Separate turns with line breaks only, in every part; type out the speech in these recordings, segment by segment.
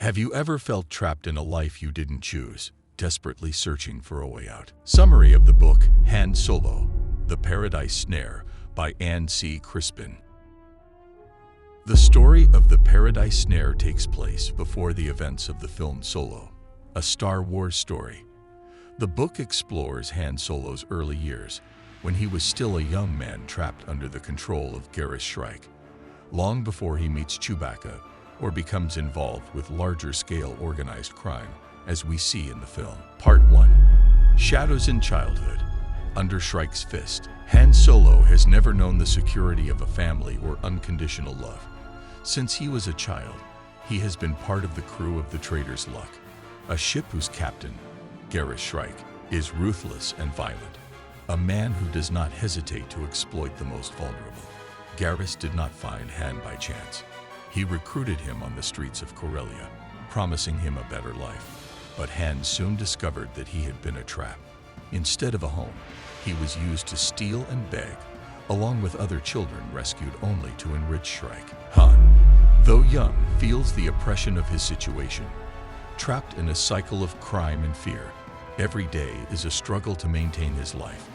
Have you ever felt trapped in a life you didn't choose, desperately searching for a way out? Summary of the book, Han Solo, The Paradise Snare by Anne C. Crispin. The story of The Paradise Snare takes place before the events of the film Solo, a Star Wars story. The book explores Han Solo's early years, when he was still a young man trapped under the control of Garris Shrike, long before he meets Chewbacca or becomes involved with larger-scale organized crime, as we see in the film. Part 1. Shadows in Childhood. Under Shrike's fist, Han Solo has never known the security of a family or unconditional love. Since he was a child, he has been part of the crew of the Trader's Luck, a ship whose captain, Garris Shrike, is ruthless and violent, a man who does not hesitate to exploit the most vulnerable. Garris did not find Han by chance. He recruited him on the streets of Corellia, promising him a better life. But Han soon discovered that he had been a trap. Instead of a home, he was used to steal and beg, along with other children rescued only to enrich Shrike. Han, though young, feels the oppression of his situation. Trapped in a cycle of crime and fear, every day is a struggle to maintain his life,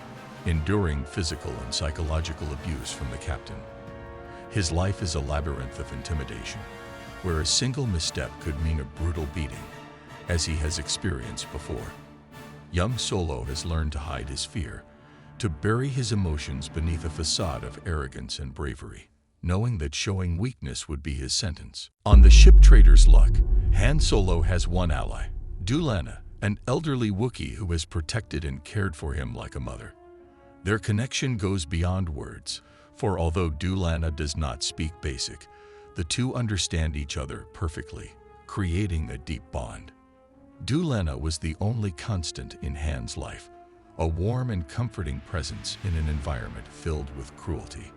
enduring physical and psychological abuse from the captain. His life is a labyrinth of intimidation, where a single misstep could mean a brutal beating, as he has experienced before. Young Solo has learned to hide his fear, to bury his emotions beneath a facade of arrogance and bravery, knowing that showing weakness would be his sentence. On the ship Trader's Luck, Han Solo has one ally, Dewlanna, an elderly Wookiee who has protected and cared for him like a mother. Their connection goes beyond words, for although Dewlanna does not speak basic, the two understand each other perfectly, creating a deep bond. Dewlanna was the only constant in Han's life, a warm and comforting presence in an environment filled with cruelty.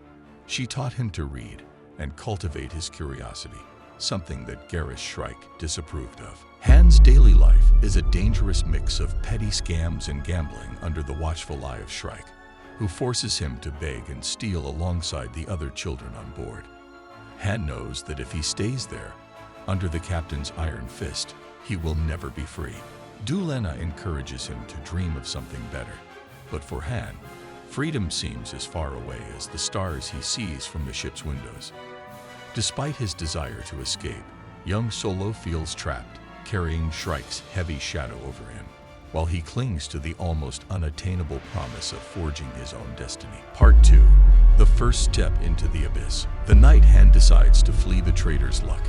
She taught him to read and cultivate his curiosity, something that Garris Shrike disapproved of. Han's daily life is a dangerous mix of petty scams and gambling under the watchful eye of Shrike, who forces him to beg and steal alongside the other children on board. Han knows that if he stays there, under the captain's iron fist, he will never be free. Dewlanna encourages him to dream of something better, but for Han, freedom seems as far away as the stars he sees from the ship's windows. Despite his desire to escape, young Solo feels trapped, carrying Shrike's heavy shadow over him, while he clings to the almost unattainable promise of forging his own destiny. Part 2. The first step into the abyss. The night Han decides to flee the Trader's Luck,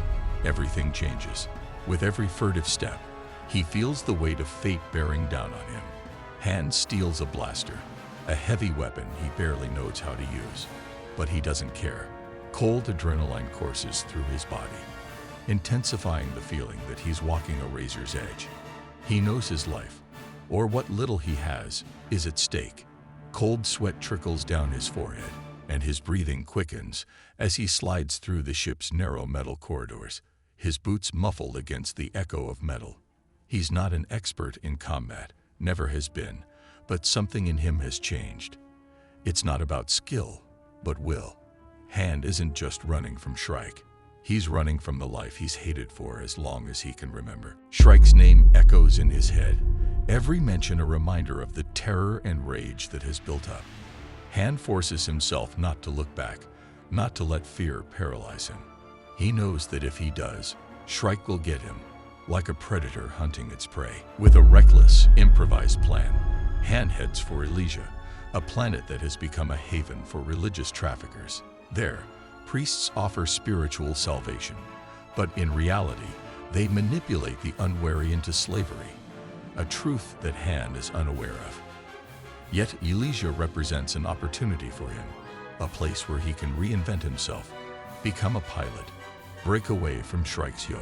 everything changes. With every furtive step, he feels the weight of fate bearing down on him. Han steals a blaster, a heavy weapon he barely knows how to use, but he doesn't care. Cold adrenaline courses through his body, intensifying the feeling that he's walking a razor's edge. He knows his life, or what little he has, is at stake. Cold sweat trickles down his forehead, and his breathing quickens as he slides through the ship's narrow metal corridors, his boots muffled against the echo of metal. He's not an expert in combat, never has been, but something in him has changed. It's not about skill, but will. Han isn't just running from Shrike. He's running from the life he's hated for as long as he can remember. Shrike's name echoes in his head, every mention a reminder of the terror and rage that has built up. Han forces himself not to look back, not to let fear paralyze him. He knows that if he does, Shrike will get him, like a predator hunting its prey. With a reckless, improvised plan, Han heads for Elysia, a planet that has become a haven for religious traffickers. There, priests offer spiritual salvation, but in reality, they manipulate the unwary into slavery, a truth that Han is unaware of. Yet Elysia represents an opportunity for him, a place where he can reinvent himself, become a pilot, break away from Shrike's yoke.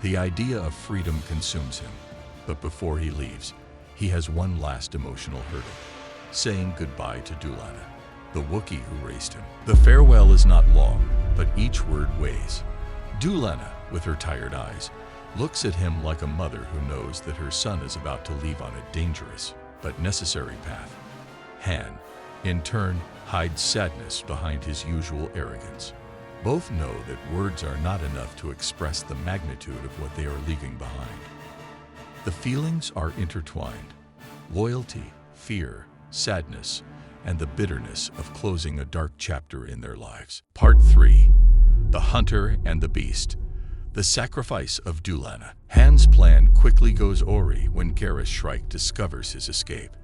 The idea of freedom consumes him, but before he leaves, he has one last emotional hurdle, saying goodbye to Dewlanna, the Wookiee who raised him. The farewell is not long, but each word weighs. Dewlanna, with her tired eyes, looks at him like a mother who knows that her son is about to leave on a dangerous but necessary path. Han, in turn, hides sadness behind his usual arrogance. Both know that words are not enough to express the magnitude of what they are leaving behind. The feelings are intertwined: loyalty, fear, sadness, and the bitterness of closing a dark chapter in their lives. Part 3. The Hunter and the Beast. The Sacrifice of Dewlanna. Han's plan quickly goes awry when Garris Shrike discovers his escape.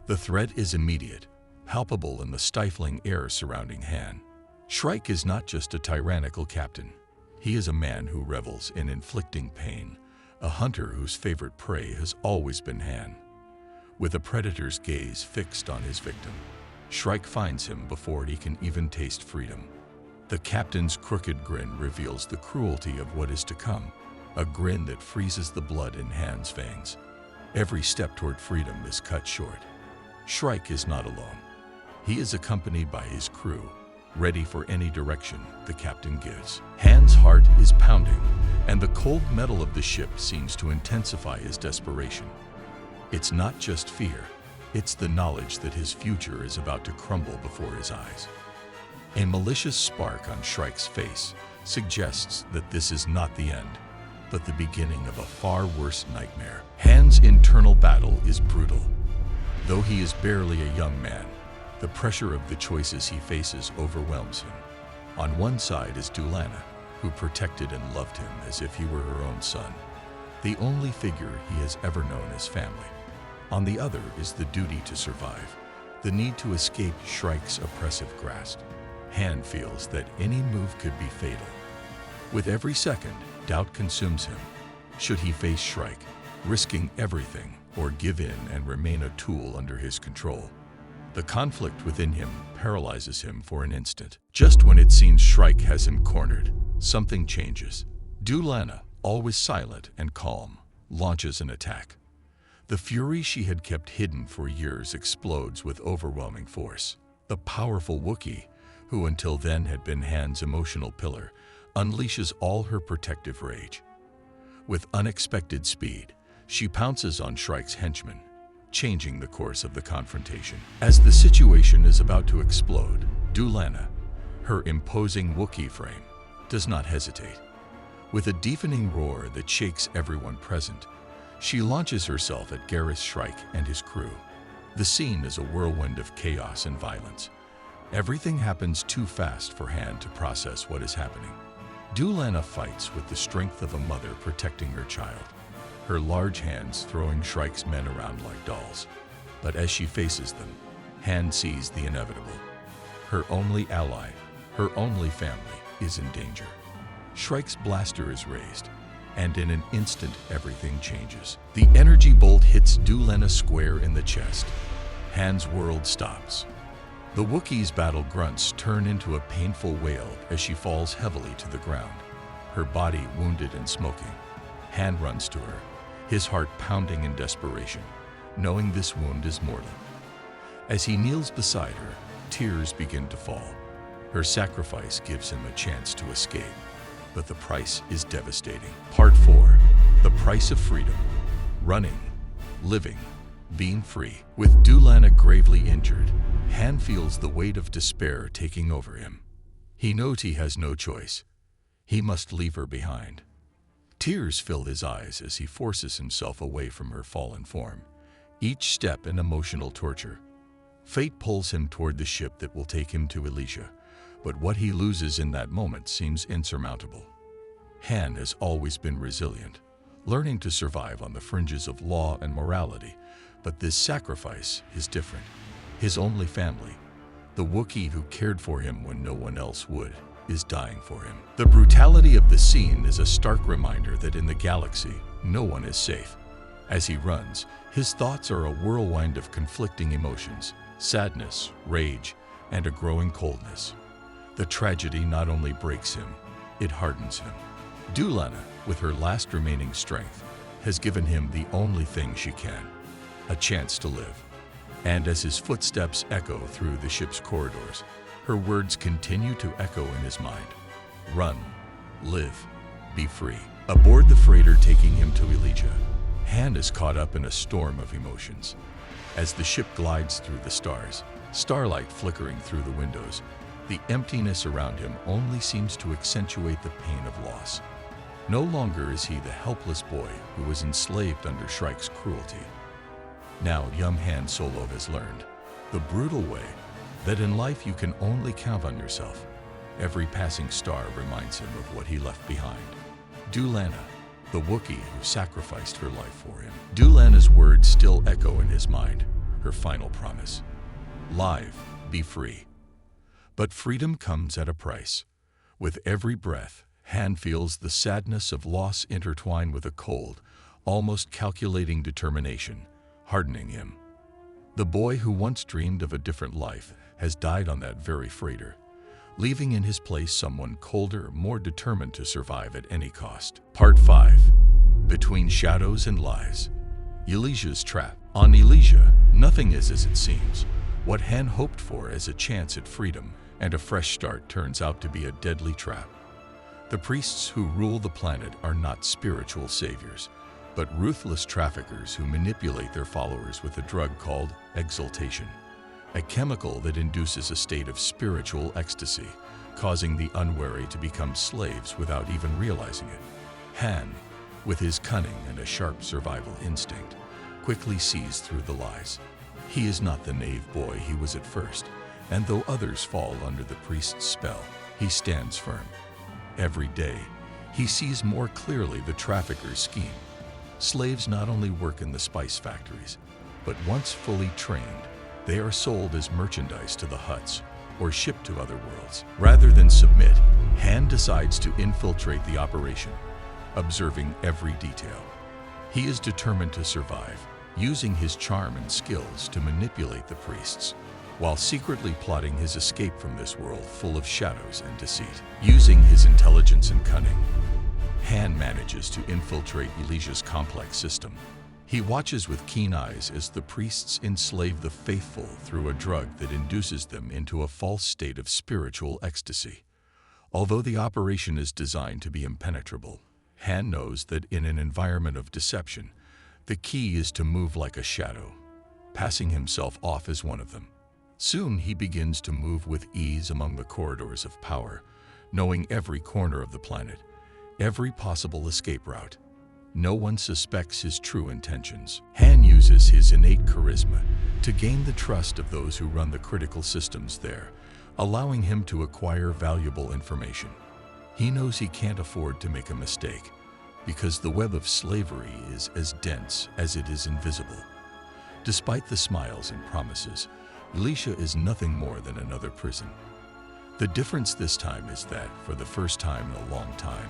The threat is immediate, palpable in the stifling air surrounding Han. Shrike is not just a tyrannical captain. He is a man who revels in inflicting pain, a hunter whose favorite prey has always been Han. With a predator's gaze fixed on his victim, Shrike finds him before he can even taste freedom. The captain's crooked grin reveals the cruelty of what is to come, a grin that freezes the blood in Han's veins. Every step toward freedom is cut short. Shrike is not alone. He is accompanied by his crew, ready for any direction the captain gives. Han's heart is pounding, and the cold metal of the ship seems to intensify his desperation. It's not just fear, it's the knowledge that his future is about to crumble before his eyes. A malicious spark on Shrike's face suggests that this is not the end, but the beginning of a far worse nightmare. Han's internal battle is brutal. Though he is barely a young man, the pressure of the choices he faces overwhelms him. On one side is Dewlanna, who protected and loved him as if he were her own son, the only figure he has ever known as family. On the other is the duty to survive, the need to escape Shrike's oppressive grasp. Han feels that any move could be fatal. With every second, doubt consumes him. Should he face Shrike, risking everything, or give in and remain a tool under his control? The conflict within him paralyzes him for an instant. Just when it seems Shrike has him cornered, something changes. Dewlanna, always silent and calm, launches an attack. The fury she had kept hidden for years explodes with overwhelming force. The powerful Wookiee, who until then had been Han's emotional pillar, unleashes all her protective rage. With unexpected speed, she pounces on Shrike's henchmen, changing the course of the confrontation. As the situation is about to explode, Dewlanna, her imposing Wookiee frame, does not hesitate. With a deafening roar that shakes everyone present, she launches herself at Garris Shrike and his crew. The scene is a whirlwind of chaos and violence. Everything happens too fast for Han to process what is happening. Dewlanna fights with the strength of a mother protecting her child, her large hands throwing Shrike's men around like dolls. But as she faces them, Han sees the inevitable. Her only ally, her only family, is in danger. Shrike's blaster is raised, and in an instant everything changes. The energy bolt hits Dewlanna square in the chest. Han's world stops. The Wookiee's battle grunts turn into a painful wail as she falls heavily to the ground, her body wounded and smoking. Han runs to her, his heart pounding in desperation, knowing this wound is mortal. As he kneels beside her, tears begin to fall. Her sacrifice gives him a chance to escape, but the price is devastating. Part 4. The Price of Freedom. Running, living, being free. With Dewlanna gravely injured, Han feels the weight of despair taking over him. He knows he has no choice. He must leave her behind. Tears fill his eyes as he forces himself away from her fallen form, each step an emotional torture. Fate pulls him toward the ship that will take him to Elysia, but what he loses in that moment seems insurmountable. Han has always been resilient, learning to survive on the fringes of law and morality, but this sacrifice is different. His only family, the Wookiee who cared for him when no one else would, is dying for him. The brutality of the scene is a stark reminder that in the galaxy, no one is safe. As he runs, his thoughts are a whirlwind of conflicting emotions, sadness, rage, and a growing coldness. The tragedy not only breaks him, it hardens him. Dewlanna, with her last remaining strength, has given him the only thing she can, a chance to live. And as his footsteps echo through the ship's corridors, her words continue to echo in his mind. Run, live, be free. Aboard the freighter taking him to Elysia, Han is caught up in a storm of emotions. As the ship glides through the stars, starlight flickering through the windows, The emptiness around him only seems to accentuate the pain of loss. No longer is he the helpless boy who was enslaved under Shrike's cruelty. Now young Han Solo has learned the brutal way that in life you can only count on yourself. Every passing star reminds him of what he left behind. Dewlanna, the Wookiee who sacrificed her life for him. Dewlanna's words still echo in his mind, her final promise. Live, be free. But freedom comes at a price. With every breath, Han feels the sadness of loss intertwine with a cold, almost calculating determination, hardening him. The boy who once dreamed of a different life has died on that very freighter, leaving in his place someone colder, more determined to survive at any cost. Part 5. Between Shadows and Lies. Elysia's Trap. On Elysia, nothing is as it seems. What Han hoped for as a chance at freedom and a fresh start turns out to be a deadly trap. The priests who rule the planet are not spiritual saviors, but ruthless traffickers who manipulate their followers with a drug called exaltation, a chemical that induces a state of spiritual ecstasy, causing the unwary to become slaves without even realizing it. Han, with his cunning and a sharp survival instinct, quickly sees through the lies. He is not the naive boy he was at first, and though others fall under the priest's spell, he stands firm. Every day, he sees more clearly the trafficker's scheme. Slaves not only work in the spice factories, but once fully trained, they are sold as merchandise to the Hutts or shipped to other worlds. Rather than submit, Han decides to infiltrate the operation, observing every detail. He is determined to survive, using his charm and skills to manipulate the priests, while secretly plotting his escape from this world full of shadows and deceit. Using his intelligence and cunning, Han manages to infiltrate Elysia's complex system. He watches with keen eyes as the priests enslave the faithful through a drug that induces them into a false state of spiritual ecstasy. Although the operation is designed to be impenetrable, Han knows that in an environment of deception, the key is to move like a shadow, passing himself off as one of them. Soon he begins to move with ease among the corridors of power, knowing every corner of the planet, every possible escape route. No one suspects his true intentions. Han uses his innate charisma to gain the trust of those who run the critical systems there, allowing him to acquire valuable information. He knows he can't afford to make a mistake, because the web of slavery is as dense as it is invisible. Despite the smiles and promises, Elysia is nothing more than another prison. The difference this time is that, for the first time in a long time,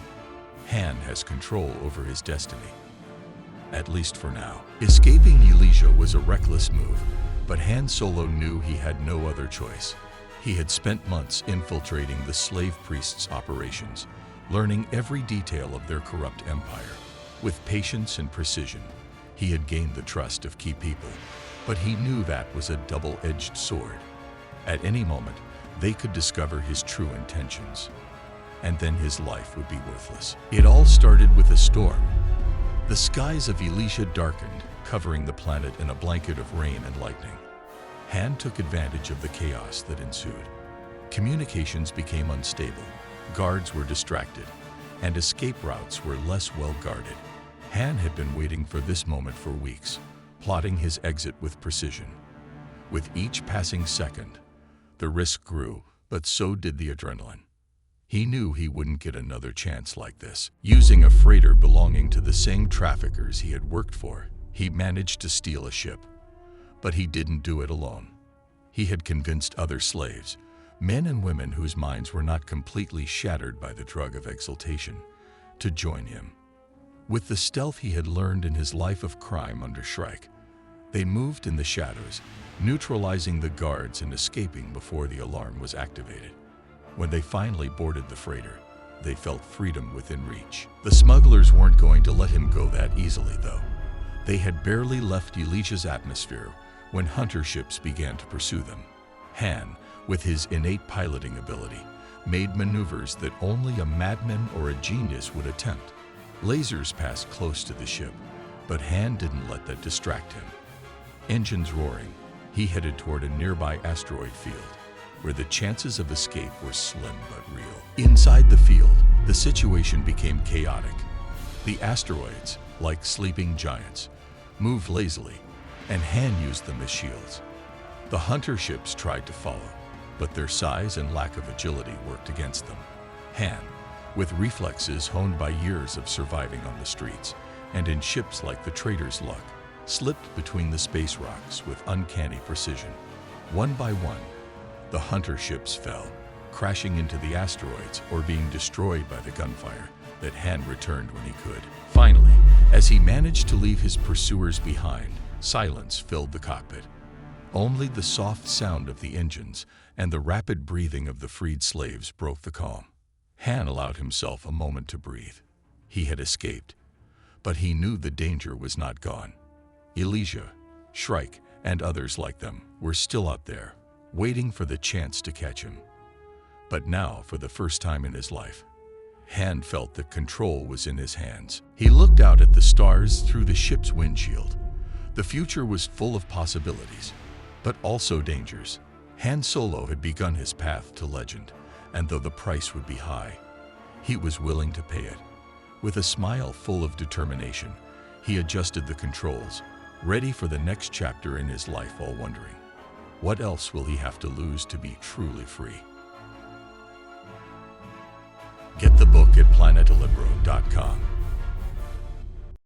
Han has control over his destiny. At least for now. Escaping Elysia was a reckless move, but Han Solo knew he had no other choice. He had spent months infiltrating the slave priests' operations, learning every detail of their corrupt empire. With patience and precision, he had gained the trust of key people, but he knew that was a double-edged sword. At any moment, they could discover his true intentions, and then his life would be worthless. It all started with a storm. The skies of Elysia darkened, covering the planet in a blanket of rain and lightning. Han took advantage of the chaos that ensued. Communications became unstable, guards were distracted, and escape routes were less well guarded. Han had been waiting for this moment for weeks, plotting his exit with precision. With each passing second, the risk grew, but so did the adrenaline. He knew he wouldn't get another chance like this. Using a freighter belonging to the same traffickers he had worked for, he managed to steal a ship. But he didn't do it alone. He had convinced other slaves, men and women whose minds were not completely shattered by the drug of exaltation, to join him. With the stealth he had learned in his life of crime under Shrike, they moved in the shadows, neutralizing the guards and escaping before the alarm was activated. When they finally boarded the freighter, they felt freedom within reach. The smugglers weren't going to let him go that easily, though. They had barely left Elysia's atmosphere when hunter ships began to pursue them. Han, with his innate piloting ability, made maneuvers that only a madman or a genius would attempt. Lasers passed close to the ship, but Han didn't let that distract him. Engines roaring, he headed toward a nearby asteroid field. where the chances of escape were slim but real. Inside the field, the situation became chaotic. The asteroids, like sleeping giants, moved lazily, and Han used them as shields. The hunter ships tried to follow, but their size and lack of agility worked against them. Han, with reflexes honed by years of surviving on the streets, and in ships like the Trader's Luck, slipped between the space rocks with uncanny precision. One by one, the hunter ships fell, crashing into the asteroids or being destroyed by the gunfire that Han returned when he could. Finally, as he managed to leave his pursuers behind, silence filled the cockpit. Only the soft sound of the engines and the rapid breathing of the freed slaves broke the calm. Han allowed himself a moment to breathe. He had escaped, but he knew the danger was not gone. Elijah, Shrike, and others like them were still out there, waiting for the chance to catch him. But now, for the first time in his life, Han felt that control was in his hands. He looked out at the stars through the ship's windshield. The future was full of possibilities, but also dangers. Han Solo had begun his path to legend, and though the price would be high, he was willing to pay it. With a smile full of determination, he adjusted the controls, ready for the next chapter in his life, all wondering, what else will he have to lose to be truly free? Get the book at planetolibro.com.